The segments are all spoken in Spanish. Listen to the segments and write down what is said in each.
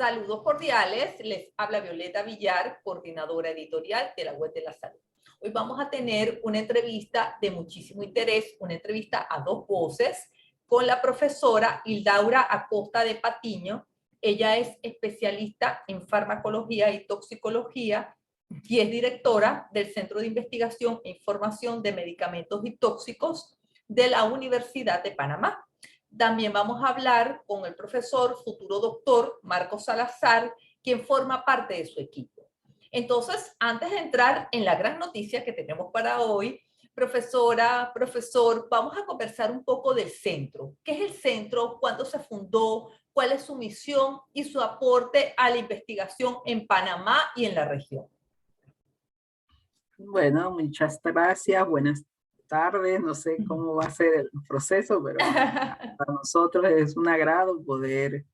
Saludos cordiales, les habla Violeta Villar, coordinadora editorial de la Web de la Salud. Hoy vamos a tener una entrevista de muchísimo interés, una entrevista a dos voces con la profesora Hildaura Acosta de Patiño. Ella es especialista en farmacología y toxicología y es directora del Centro de Investigación e Información de Medicamentos y Tóxicos de la Universidad de Panamá. También vamos a hablar con el profesor, futuro doctor Marcos Salazar, quien forma parte de su equipo. Entonces, antes de entrar en la gran noticia que tenemos para hoy, profesora, profesor, vamos a conversar un poco del centro. ¿Qué es el centro? ¿Cuándo se fundó? ¿Cuál es su misión y su aporte a la investigación en Panamá y en la región? Bueno, muchas gracias. Buenas tardes. No sé cómo va a ser el proceso, pero para nosotros es un agrado poder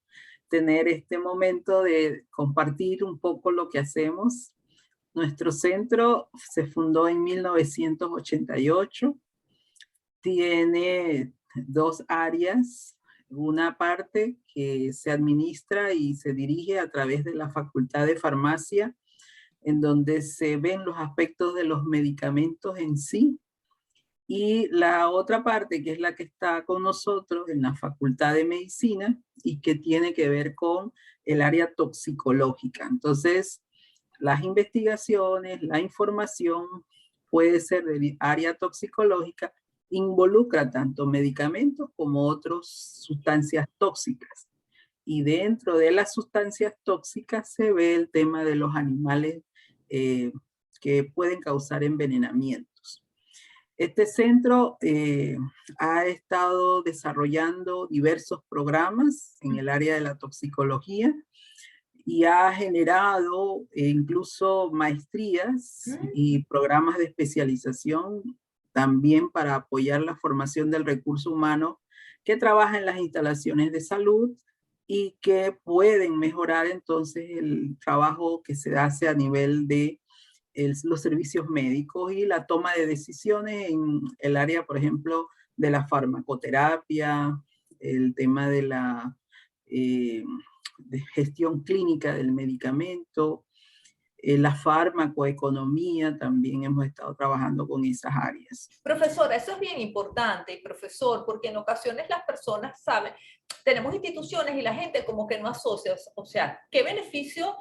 tener este momento de compartir un poco lo que hacemos. Nuestro centro se fundó en 1988. Tiene dos áreas. Una parte que se administra y se dirige a través de la Facultad de Farmacia, en donde se ven los aspectos de los medicamentos en sí, y la otra parte, que es la que está con nosotros en la Facultad de Medicina y que tiene que ver con el área toxicológica. Entonces, las investigaciones, la información puede ser de área toxicológica, involucra tanto medicamentos como otras sustancias tóxicas. Y dentro de las sustancias tóxicas se ve el tema de los animales que pueden causar envenenamientos. Este centro ha estado desarrollando diversos programas en el área de la toxicología y ha generado incluso maestrías y programas de especialización también para apoyar la formación del recurso humano que trabaja en las instalaciones de salud y que pueden mejorar entonces el trabajo que se hace a nivel de los servicios médicos y la toma de decisiones en el área, por ejemplo, de la farmacoterapia, el tema de la de gestión clínica del medicamento, la farmacoeconomía, también hemos estado trabajando con esas áreas. Profesora, eso es bien importante, y profesor, porque en ocasiones las personas saben, tenemos instituciones y la gente como que no asocia, o sea, ¿qué beneficio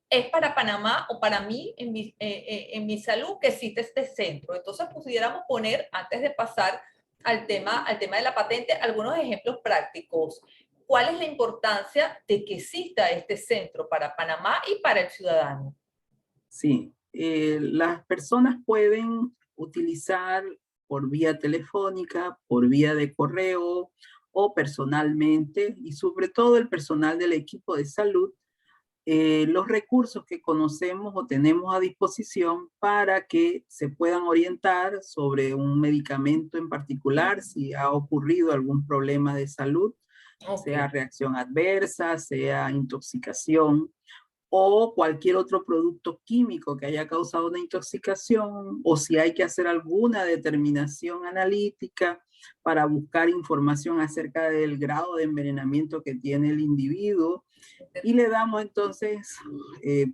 es para Panamá o para mí en mi salud que existe este centro? Entonces pudiéramos poner, antes de pasar al tema de la patente, algunos ejemplos prácticos. ¿Cuál es la importancia de que exista este centro para Panamá y para el ciudadano? Sí, las personas pueden utilizar por vía telefónica, por vía de correo o personalmente, y sobre todo el personal del equipo de salud, los recursos que conocemos o tenemos a disposición para que se puedan orientar sobre un medicamento en particular, si ha ocurrido algún problema de salud, sea reacción adversa, sea intoxicación, o cualquier otro producto químico que haya causado una intoxicación, o si hay que hacer alguna determinación analítica para buscar información acerca del grado de envenenamiento que tiene el individuo. Y le damos entonces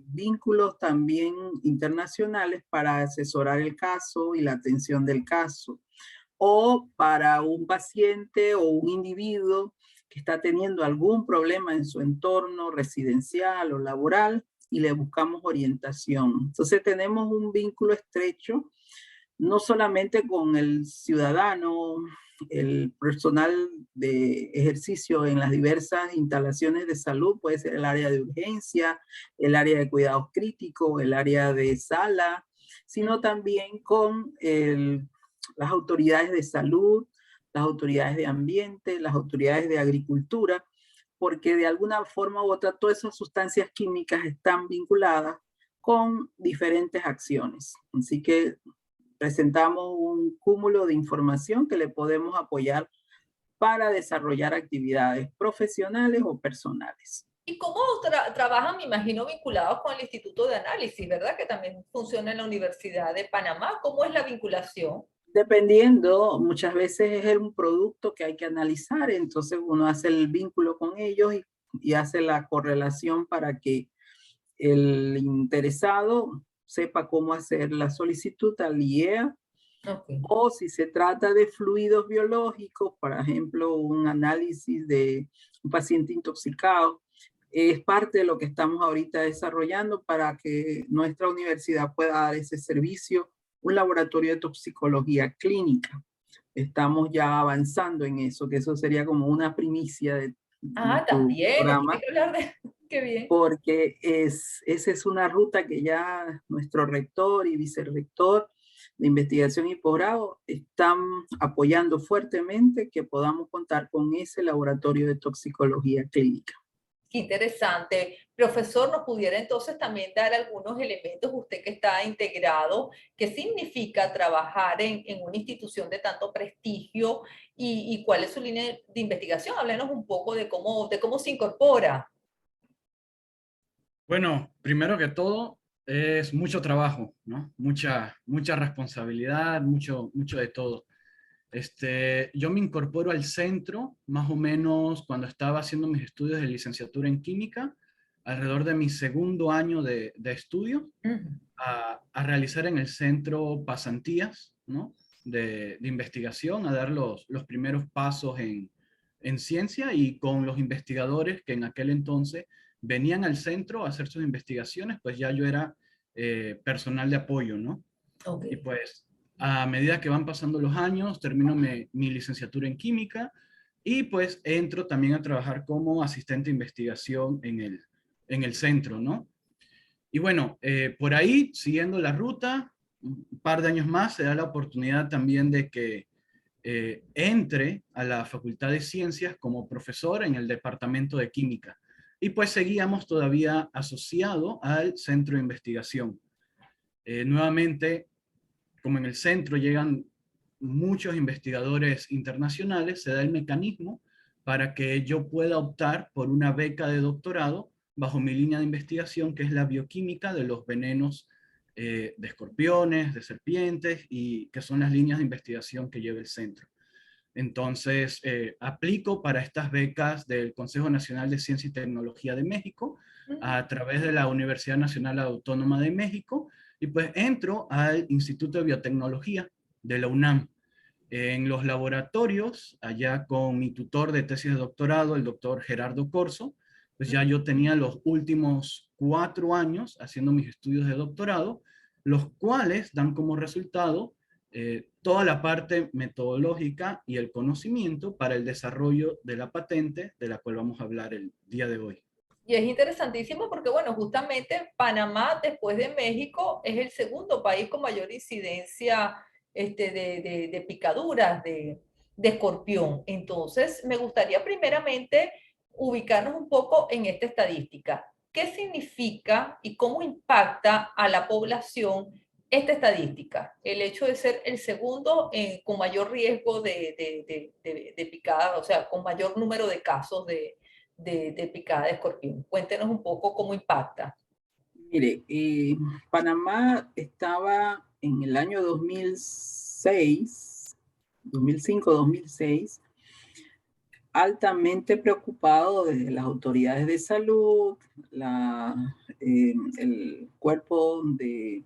vínculos también internacionales para asesorar el caso y la atención del caso. O para un paciente o un individuo que está teniendo algún problema en su entorno residencial o laboral y le buscamos orientación. Entonces tenemos un vínculo estrecho, no solamente con el ciudadano, el personal de ejercicio en las diversas instalaciones de salud, puede ser el área de urgencia, el área de cuidados críticos, el área de sala, sino también con las autoridades de salud, las autoridades de ambiente, las autoridades de agricultura, porque de alguna forma u otra todas esas sustancias químicas están vinculadas con diferentes acciones. Así que presentamos un cúmulo de información que le podemos apoyar para desarrollar actividades profesionales o personales. ¿Y cómo trabajan, me imagino, vinculados con el Instituto de Análisis, verdad? Que también funciona en la Universidad de Panamá. ¿Cómo es la vinculación? Dependiendo, muchas veces es un producto que hay que analizar, entonces uno hace el vínculo con ellos y y hace la correlación para que el interesado sepa cómo hacer la solicitud al IEA, Ok. o si se trata de fluidos biológicos, por ejemplo, un análisis de un paciente intoxicado, es parte de lo que estamos ahorita desarrollando para que nuestra universidad pueda dar ese servicio, un laboratorio de toxicología clínica. Estamos ya avanzando en eso, que eso sería como una primicia de Ah, tu también, nos tiene programa, que hablar de... Qué bien. porque esa es una ruta que ya nuestro rector y vicerrector de investigación y posgrado están apoyando fuertemente que podamos contar con ese laboratorio de toxicología clínica. Qué interesante. Profesor, ¿nos pudiera entonces también dar algunos elementos, usted que está integrado, qué significa trabajar en una institución de tanto prestigio y cuál es su línea de investigación? Háblenos un poco de cómo se incorpora. Bueno, primero que todo es mucho trabajo, ¿no? Mucha responsabilidad, mucho de todo. Yo me incorporo al centro más o menos cuando estaba haciendo mis estudios de licenciatura en química, alrededor de mi segundo año de estudio, Ujú. a realizar en el centro pasantías, ¿no? De investigación, a dar los primeros pasos en ciencia y con los investigadores que en aquel entonces venían al centro a hacer sus investigaciones, pues ya yo era personal de apoyo, ¿no? Ok. Y pues a medida que van pasando los años, termino mi licenciatura en química y pues entro también a trabajar como asistente de investigación en el centro, ¿no? Y bueno, por ahí, siguiendo la ruta, un par de años más, se da la oportunidad también de que entre a la Facultad de Ciencias como profesor en el Departamento de Química. Y pues seguíamos todavía asociado al Centro de Investigación. Nuevamente, como en el centro llegan muchos investigadores internacionales, se da el mecanismo para que yo pueda optar por una beca de doctorado bajo mi línea de investigación, que es la bioquímica de los venenos de escorpiones, de serpientes, y que son las líneas de investigación que lleva el centro. Entonces, aplico para estas becas del Consejo Nacional de Ciencia y Tecnología de México a través de la Universidad Nacional Autónoma de México y pues entro al Instituto de Biotecnología de la UNAM. En los laboratorios, allá con mi tutor de tesis de doctorado, el doctor Gerardo Corso, pues ya yo tenía los últimos 4 años haciendo mis estudios de doctorado, los cuales dan como resultado toda la parte metodológica y el conocimiento para el desarrollo de la patente de la cual vamos a hablar el día de hoy. Y es interesantísimo porque, bueno, justamente Panamá, después de México, es el segundo país con mayor incidencia de picaduras de escorpión. Entonces, me gustaría primeramente ubicarnos un poco en esta estadística. ¿Qué significa y cómo impacta a la población esta estadística? El hecho de ser el segundo con mayor riesgo de picada, o sea, con mayor número de casos de picada de escorpión. Cuéntenos un poco cómo impacta. Mire, Panamá estaba en el año 2006, 2005-2006, altamente preocupado desde las autoridades de salud, el cuerpo de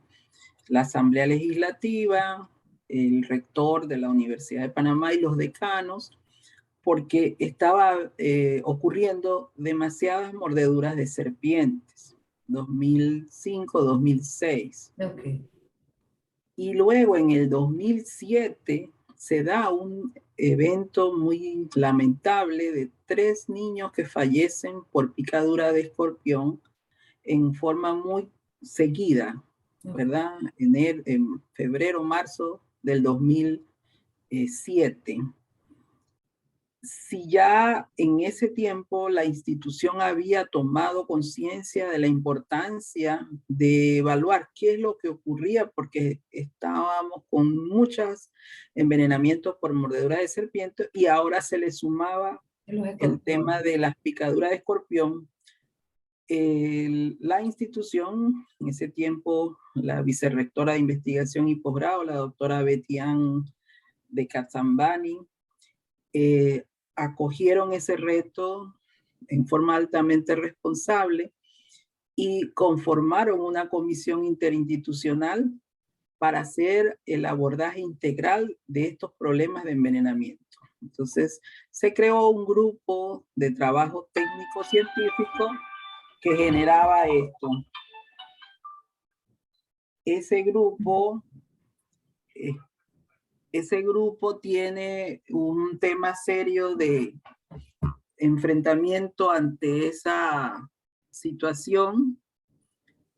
la Asamblea Legislativa, el rector de la Universidad de Panamá y los decanos, porque estaba ocurriendo demasiadas mordeduras de serpientes, 2005-2006. Okay. Y luego en el 2007 se da un evento muy lamentable de 3 niños que fallecen por picadura de escorpión en forma muy seguida, ¿verdad? En febrero, marzo del 2007. Si ya en ese tiempo la institución había tomado conciencia de la importancia de evaluar qué es lo que ocurría, porque estábamos con muchos envenenamientos por mordedura de serpiente y ahora se le sumaba el tema de las picaduras de escorpión. La institución, en ese tiempo, la vicerrectora de investigación y posgrado, la doctora Betián de Katzambani, acogieron ese reto en forma altamente responsable y conformaron una comisión interinstitucional para hacer el abordaje integral de estos problemas de envenenamiento. Entonces, se creó un grupo de trabajo técnico-científico que generaba esto. Ese grupo tiene un tema serio de enfrentamiento ante esa situación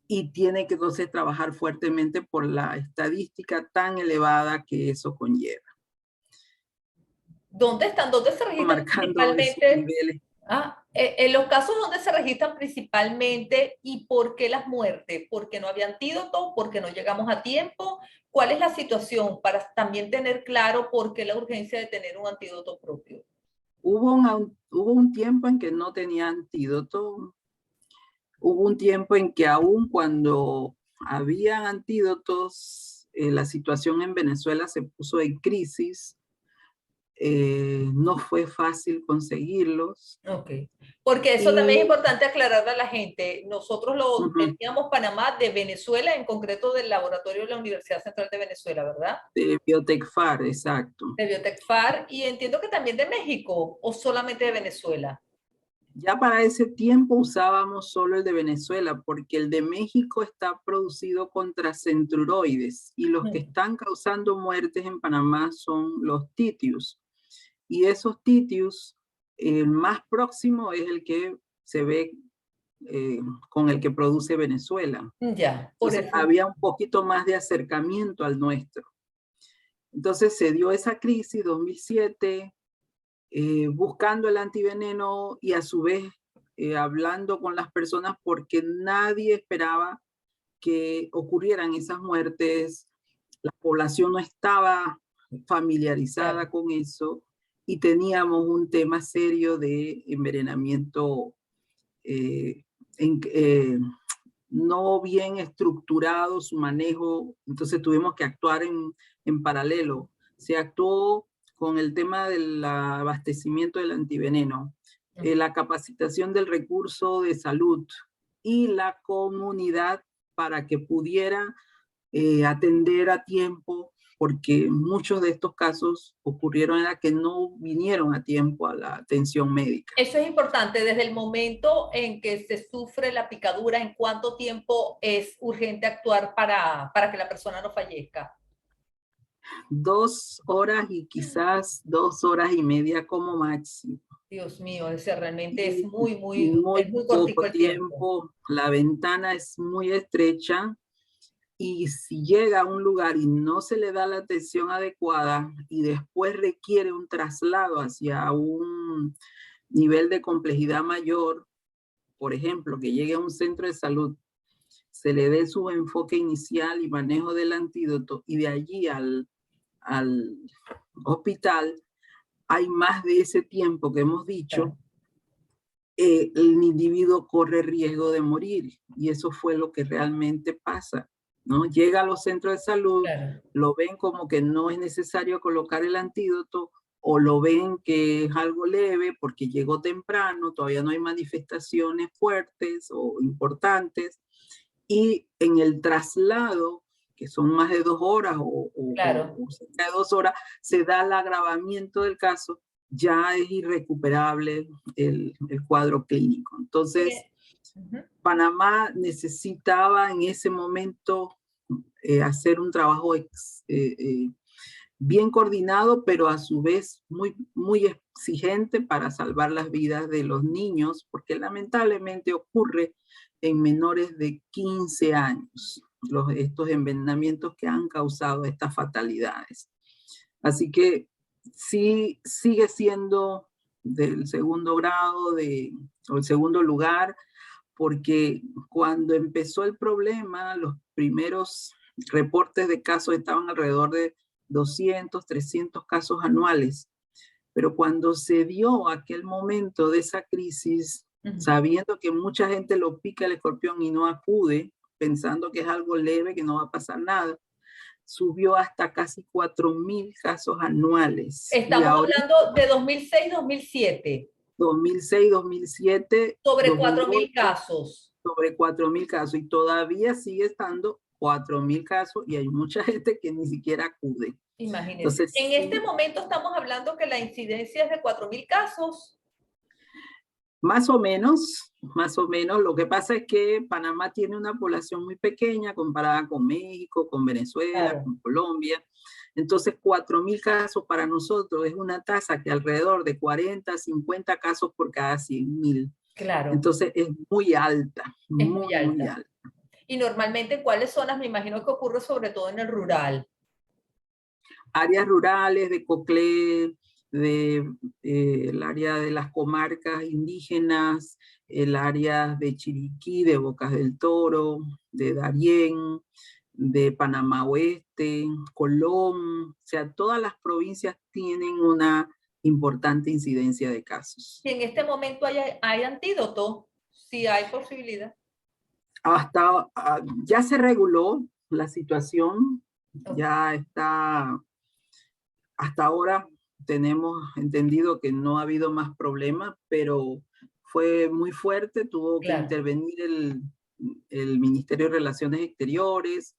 y tiene que entonces trabajar fuertemente por la estadística tan elevada que eso conlleva. ¿Dónde están? ¿Dónde se registran Marcando esos principalmente? niveles. En los casos donde se registran principalmente, ¿y por qué las muertes? ¿Porque no había antídoto? ¿Porque no llegamos a tiempo? ¿Cuál es la situación para también tener claro por qué la urgencia de tener un antídoto propio? Hubo un tiempo en que no tenía antídoto. Hubo un tiempo en que aún cuando había antídotos, la situación en Venezuela se puso en crisis. No fue fácil conseguirlos. Ok, porque eso también es importante aclararle a la gente. Nosotros lo teníamos Panamá de Venezuela, en concreto del laboratorio de la Universidad Central de Venezuela, ¿verdad? De Biotecfar, exacto. De Biotecfar, y entiendo que también de México, o solamente de Venezuela. Ya para ese tiempo usábamos solo el de Venezuela, porque el de México está producido contra centruroides, y los que están causando muertes en Panamá son los titius. Y esos titius, el más próximo es el que se ve con el que produce Venezuela. Ya, entonces había un poquito más de acercamiento al nuestro. Entonces se dio esa crisis 2007, buscando el antiveneno y a su vez hablando con las personas porque nadie esperaba que ocurrieran esas muertes. La población no estaba familiarizada con eso y teníamos un tema serio de envenenamiento no bien estructurado su manejo, entonces tuvimos que actuar en paralelo. Se actuó con el tema del abastecimiento del antiveneno, la capacitación del recurso de salud y la comunidad para que pudiera atender a tiempo, porque muchos de estos casos ocurrieron en que no vinieron a tiempo a la atención médica. Eso es importante, desde el momento en que se sufre la picadura, ¿en cuánto tiempo es urgente actuar para que la persona no fallezca? 2 horas y quizás 2 horas y media como máximo. Dios mío, ese realmente es muy poco tiempo. La ventana es muy estrecha y si llega a un lugar y no se le da la atención adecuada y después requiere un traslado hacia un nivel de complejidad mayor, por ejemplo, que llegue a un centro de salud, se le dé su enfoque inicial y manejo del antídoto y de allí al hospital, hay más de ese tiempo que hemos dicho, el individuo corre riesgo de morir y eso fue lo que realmente pasa, ¿no? Llega a los centros de salud, lo ven como que no es necesario colocar el antídoto o lo ven que es algo leve porque llegó temprano, todavía no hay manifestaciones fuertes o importantes y en el traslado, que son más de 2 horas o cerca de 2 horas, se da el agravamiento del caso, ya es irrecuperable el cuadro clínico. Entonces, Panamá necesitaba en ese momento hacer un trabajo bien coordinado, pero a su vez muy exigente para salvar las vidas de los niños, porque lamentablemente ocurre en menores de 15 años, estos envenenamientos que han causado estas fatalidades. Así que sí sigue siendo del segundo grado o el segundo lugar, porque cuando empezó el problema, los primeros reportes de casos estaban alrededor de 200, 300 casos anuales. Pero cuando se dio aquel momento de esa crisis, sabiendo que mucha gente lo pica el escorpión y no acude, pensando que es algo leve, que no va a pasar nada, subió hasta casi 4.000 casos anuales. Estamos hablando de 2006-2007. 2006, 2007, Sobre 4.000 2008, casos. sobre 4.000 casos y todavía sigue estando 4.000 casos y hay mucha gente que ni siquiera acude. Imagínense. Entonces, En este momento estamos hablando que la incidencia es de 4.000 casos. más o menos, más o menos. Lo que pasa es que Panamá tiene una población muy pequeña comparada con México, con Venezuela, Claro. con Colombia. Entonces, 4.000 casos para nosotros es una tasa que alrededor de 40, 50 casos por cada 100.000. Claro. Entonces, es muy alta, Es muy alta. muy alta. Y normalmente, ¿en cuáles zonas? Me imagino que ocurre sobre todo en el rural. Áreas rurales de Coclé, el área de las comarcas indígenas, el área de Chiriquí, de Bocas del Toro, de Darién, de Panamá Oeste, Colón, o sea, todas las provincias tienen una importante incidencia de casos. Si en este momento hay antídoto, si hay posibilidad. Hasta ya se reguló la situación, Okay. ya está, hasta ahora tenemos entendido que no ha habido más problemas, pero fue muy fuerte, tuvo que intervenir el Ministerio de Relaciones Exteriores,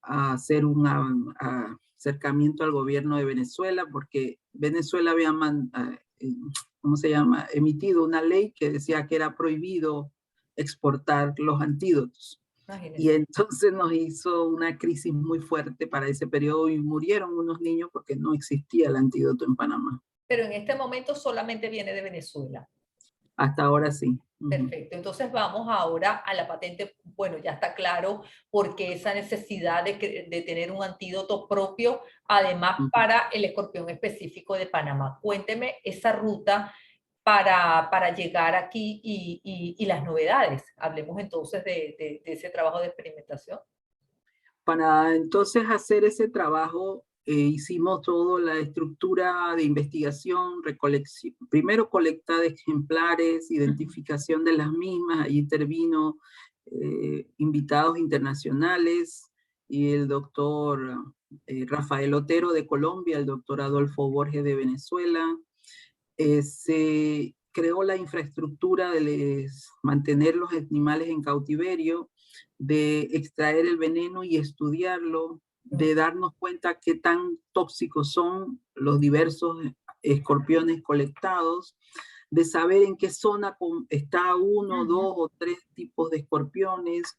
a hacer un acercamiento al gobierno de Venezuela, porque Venezuela había, ¿cómo se llama?, emitido una ley que decía que era prohibido exportar los antídotos. Imagínense. Y entonces nos hizo una crisis muy fuerte para ese periodo y murieron unos niños porque no existía el antídoto en Panamá. Pero en este momento solamente viene de Venezuela. Hasta ahora sí. Perfecto, entonces vamos ahora a la patente. Bueno, ya está claro por qué esa necesidad de tener un antídoto propio, además para el escorpión específico de Panamá. Cuénteme esa ruta para llegar aquí y las novedades. Hablemos entonces de ese trabajo de experimentación. Para entonces hacer ese trabajo, hicimos toda la estructura de investigación, recolección, primero colecta de ejemplares, identificación de las mismas, ahí intervino invitados internacionales y el doctor Rafael Otero de Colombia, el doctor Adolfo Borges de Venezuela. Se creó la infraestructura de mantener los animales en cautiverio, de extraer el veneno y estudiarlo, de darnos cuenta qué tan tóxicos son los diversos escorpiones colectados, de saber en qué zona está uno, dos o tres tipos de escorpiones,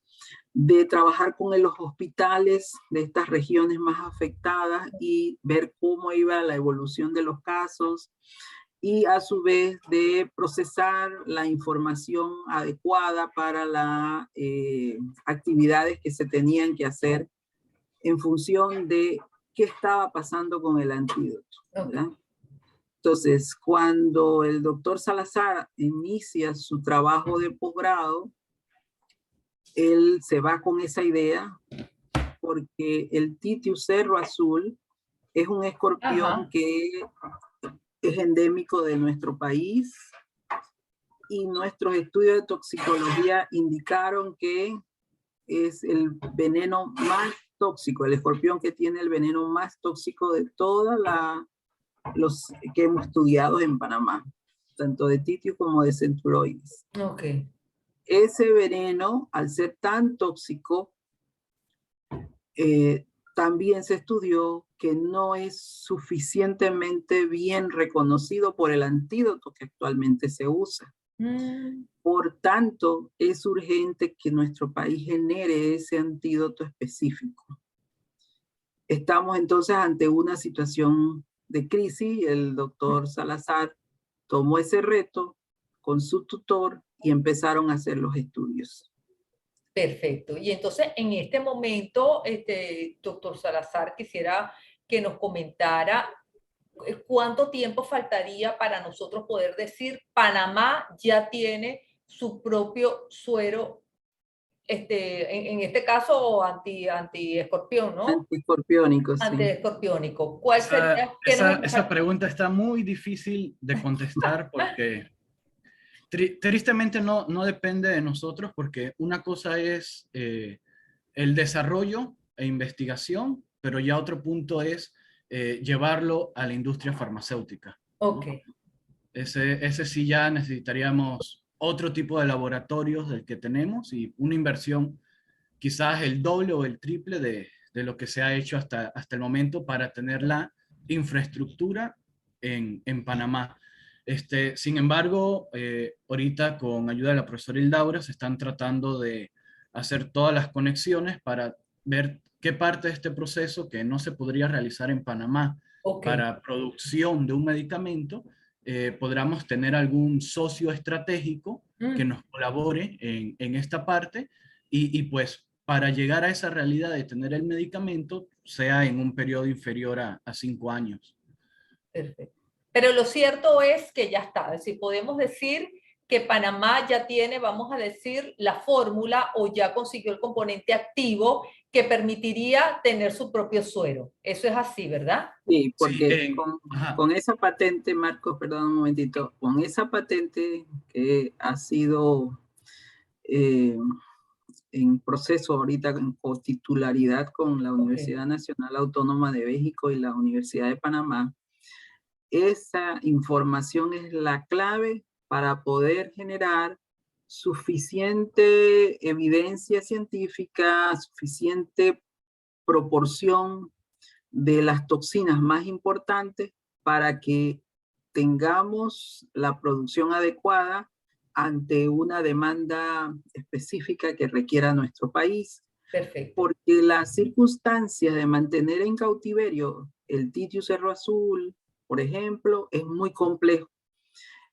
de trabajar con los hospitales de estas regiones más afectadas y ver cómo iba la evolución de los casos, y a su vez de procesar la información adecuada para las actividades que se tenían que hacer en función de qué estaba pasando con el antídoto, ¿verdad? Entonces, cuando el doctor Salazar inicia su trabajo de posgrado, él se va con esa idea porque el Titius cerro azul es un escorpión que es endémico de nuestro país y nuestros estudios de toxicología indicaron que es el veneno más tóxico, el escorpión que tiene el veneno más tóxico de todos los que hemos estudiado en Panamá, tanto de Titius como de Centuroides. Okay. Ese veneno, al ser tan tóxico, también se estudió que no es suficientemente bien reconocido por el antídoto que actualmente se usa. Por tanto, es urgente que nuestro país genere ese antídoto específico. Estamos entonces ante una situación de crisis. El doctor Salazar tomó ese reto con su tutor y empezaron a hacer los estudios. Perfecto. Y entonces, en este momento, doctor Salazar, quisiera que nos comentara cuánto tiempo faltaría para nosotros poder decir Panamá ya tiene su propio suero, en este caso anti-escorpión, ¿no? Antiescorpiónico, sí. Antiescorpiónico. ¿Cuál sería? Esa pregunta está muy difícil de contestar porque tristemente no depende de nosotros, porque una cosa es el desarrollo e investigación, pero ya otro punto es llevarlo a la industria farmacéutica. Ok. Ese sí ya necesitaríamos otro tipo de laboratorios del que tenemos y una inversión quizás el doble o el triple de lo que se ha hecho hasta el momento para tener la infraestructura en Panamá. Sin embargo, ahorita con ayuda de la profesora Hildaura se están tratando de hacer todas las conexiones para ver qué parte de este proceso que no se podría realizar en Panamá Ok. para producción de un medicamento, podamos tener algún socio estratégico que nos colabore en esta parte y pues para llegar a esa realidad de tener el medicamento sea en un periodo inferior a 5 años. Perfecto. Pero lo cierto es que ya está. Es decir, podemos decir que Panamá ya tiene, vamos a decir, la fórmula o ya consiguió el componente activo que permitiría tener su propio suero. Eso es así, ¿verdad? Sí, Sí, porque con esa patente, Marcos, perdón un momentito, con esa patente que ha sido en proceso ahorita en cotitularidad con la Universidad Nacional Autónoma de México y la Universidad de Panamá, esa información es la clave para poder generar suficiente evidencia científica, suficiente proporción de las toxinas más importantes para que tengamos la producción adecuada ante una demanda específica que requiera nuestro país. Perfecto. Porque las circunstancias de mantener en cautiverio el titio cerro azul, por ejemplo, es muy complejo.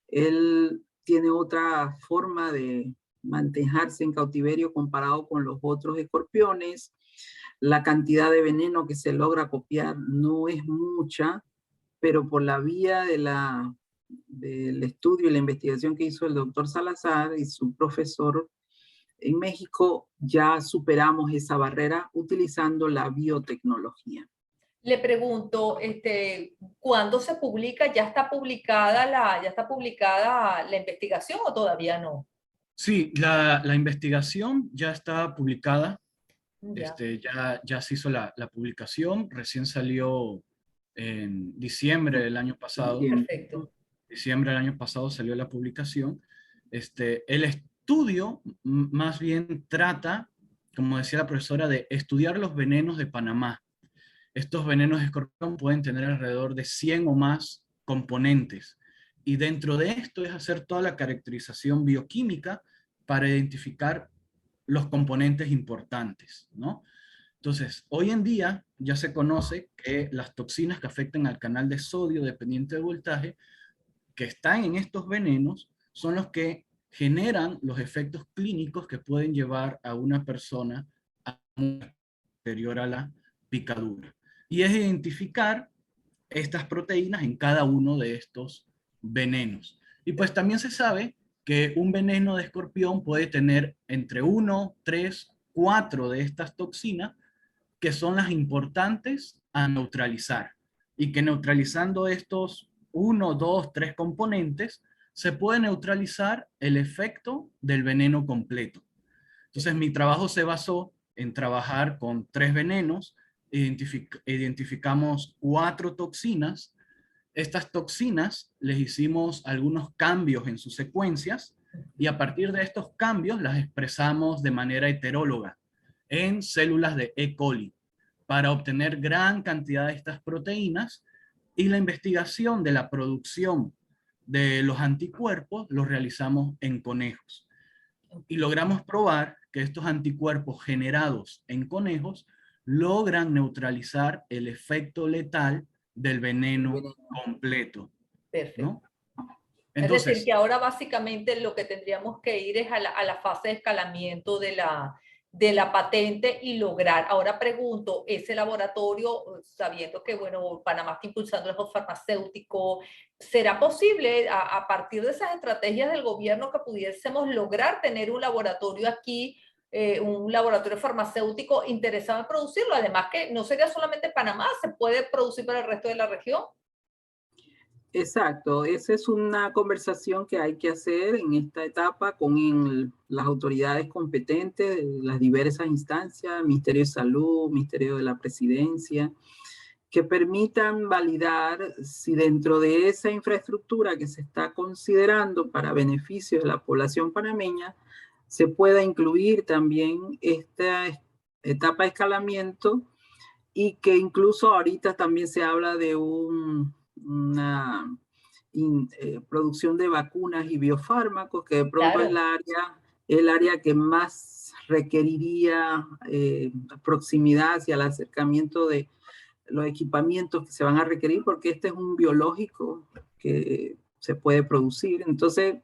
Él tiene otra forma de mantenerse en cautiverio comparado con los otros escorpiones. La cantidad de veneno que se logra copiar no es mucha, pero por la vía del estudio y la investigación que hizo el doctor Salazar y su profesor en México, ya superamos esa barrera utilizando la biotecnología. Le pregunto, ¿cuándo se publica? ¿Ya está publicada la investigación o todavía no? Sí, la investigación ya está publicada. Ya. Ya se hizo la publicación, recién salió en diciembre del año pasado. Perfecto. Diciembre del año pasado salió la publicación. El estudio más bien trata, como decía la profesora, de estudiar los venenos de Panamá. Estos venenos de escorpión pueden tener alrededor de 100 o más componentes. Y dentro de esto es hacer toda la caracterización bioquímica para identificar los componentes importantes, ¿no? Entonces, hoy en día ya se conoce que las toxinas que afectan al canal de sodio dependiente de voltaje, que están en estos venenos, son los que generan los efectos clínicos que pueden llevar a una persona a una anterior a la picadura. Y es identificar estas proteínas en cada uno de estos venenos. Y pues también se sabe que un veneno de escorpión puede tener entre 1, 3, 4 de estas toxinas que son las importantes a neutralizar y que neutralizando estos 1, 2, 3 componentes se puede neutralizar el efecto del veneno completo. Entonces mi trabajo se basó en trabajar con 3 venenos, identificamos 4 toxinas. Estas toxinas les hicimos algunos cambios en sus secuencias y a partir de estos cambios las expresamos de manera heteróloga en células de E. coli para obtener gran cantidad de estas proteínas, y la investigación de la producción de los anticuerpos los realizamos en conejos. Y logramos probar que estos anticuerpos generados en conejos logran neutralizar el efecto letal del veneno completo. Perfecto. ¿No? Entonces, es decir, que Entonces, ahora básicamente lo que tendríamos que ir es a la fase de escalamiento de la patente y lograr. Ahora pregunto, ese laboratorio, sabiendo que, bueno, Panamá está impulsando el farmacéutico, ¿será posible a partir de esas estrategias del gobierno que pudiésemos lograr tener un laboratorio aquí, un laboratorio farmacéutico interesado en producirlo? Además que no sería solamente Panamá, se puede producir para el resto de la región. Exacto, esa es una conversación que hay que hacer en esta etapa con las autoridades competentes, las diversas instancias, Ministerio de Salud, Ministerio de la Presidencia, que permitan validar si dentro de esa infraestructura que se está considerando para beneficio de la población panameña, se pueda incluir también esta etapa de escalamiento, y que incluso ahorita también se habla de una producción de vacunas y biofármacos, que de pronto Claro. es el área que más requeriría proximidad hacia el acercamiento de los equipamientos que se van a requerir, porque este es un biológico que se puede producir. Entonces,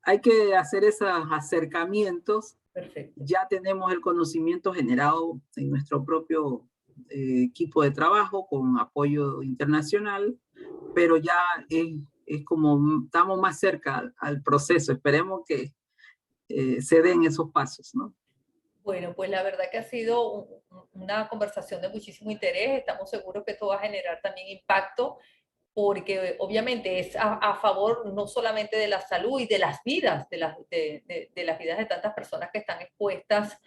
hay que hacer esos acercamientos. Perfecto. Ya tenemos el conocimiento generado en nuestro propio equipo de trabajo con apoyo internacional, pero ya es como estamos más cerca al proceso. Esperemos que se den esos pasos, ¿no? Bueno, pues la verdad que ha sido una conversación de muchísimo interés. Estamos seguros que esto va a generar también impacto, porque obviamente es a favor no solamente de la salud y de las vidas, de las vidas de tantas personas que están expuestas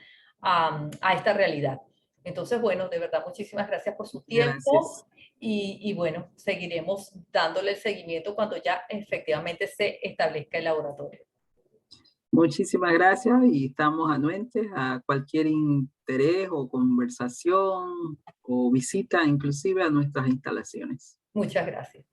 a esta realidad. Entonces, bueno, de verdad, muchísimas gracias por su tiempo Gracias. y bueno, seguiremos dándole el seguimiento cuando ya efectivamente se establezca el laboratorio. Muchísimas gracias y estamos anuentes a cualquier interés o conversación o visita inclusive a nuestras instalaciones. Muchas gracias.